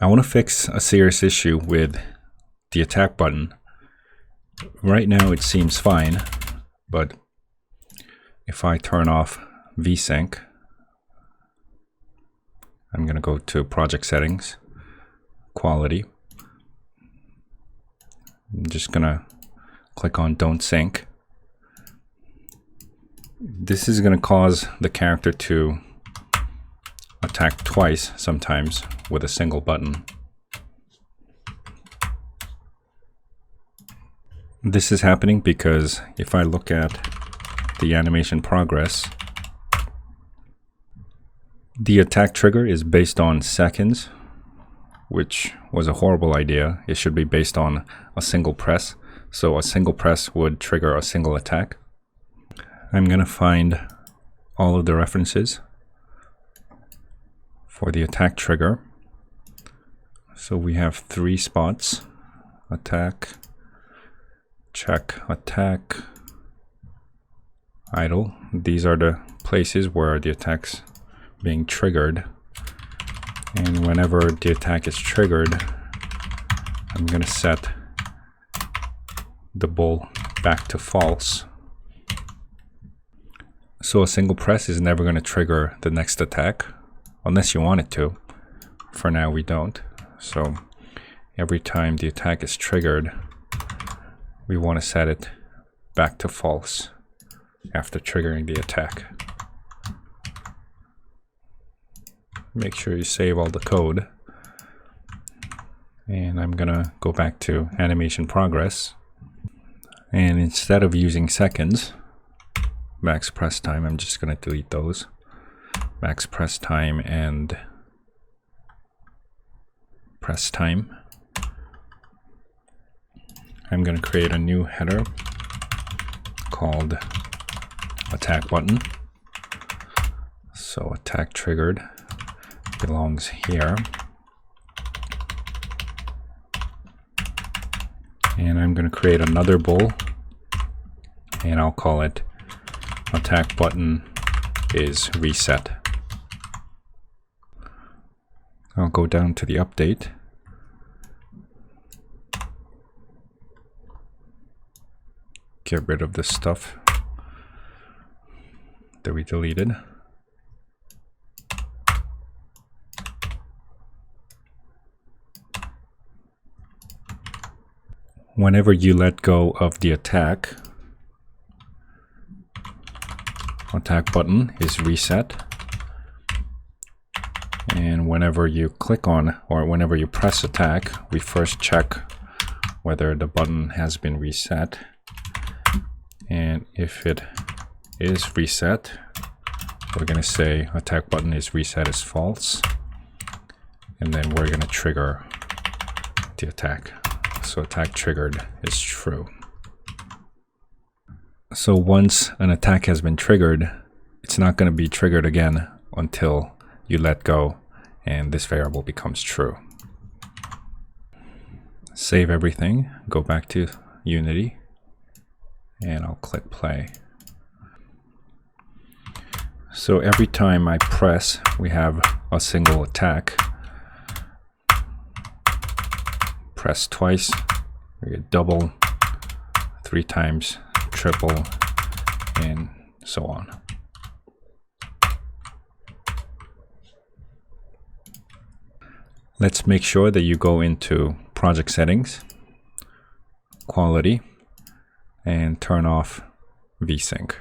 I want to fix a serious issue with the attack button. Right now it seems fine, but if I turn off vsync, I'm going to go to project settings, quality. I'm just going to click on don't sync. This is going to cause the character to attack twice sometimes with a single button. This is happening because if I look at the animation progress, the attack trigger is based on seconds, which was a horrible idea. It should be based on a single press. So a single press would trigger a single attack. I'm going to find all of the references for the attack trigger. So we have 3 spots: attack, check, attack, idle. These are the places where the attack's being triggered. And whenever the attack is triggered, I'm going to set the bull back to false. So a single press is never going to trigger the next attack, unless you want it to. For now we don't. So every time the attack is triggered, we want to set it back to false after triggering the attack. Make sure you save all the code. And I'm gonna go back to animation progress. And instead of using seconds, max press time, I'm just gonna delete those. Max press time and press time. I'm going to create a new header called attack button. So attack triggered belongs here. And I'm going to create another bool, and I'll call it attack button is reset. I'll go down to the update. Get rid of the stuff that we deleted. Whenever you let go of the attack button is reset. And whenever you click on, or whenever you press attack, we first check whether the button has been reset. And if it is reset, we're going to say attack button is reset as false. And then we're going to trigger the attack. So attack triggered is true. So once an attack has been triggered, it's not going to be triggered again until you let go and this variable becomes true. Save everything, go back to Unity, and I'll click play. So every time I press, we have a single attack. Press twice, we get double, 3 times, triple, and so on. Let's make sure that you go into project settings, quality, and turn off vsync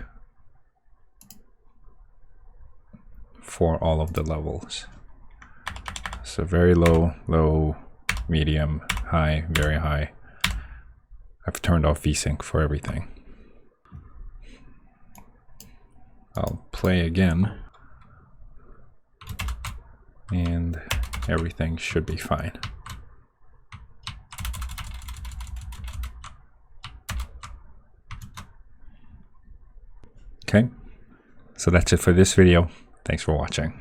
for all of the levels. So very low, low, medium, high, very high. I've turned off vsync for everything. I'll play again, and everything should be fine. Okay, so that's it for this video. Thanks for watching.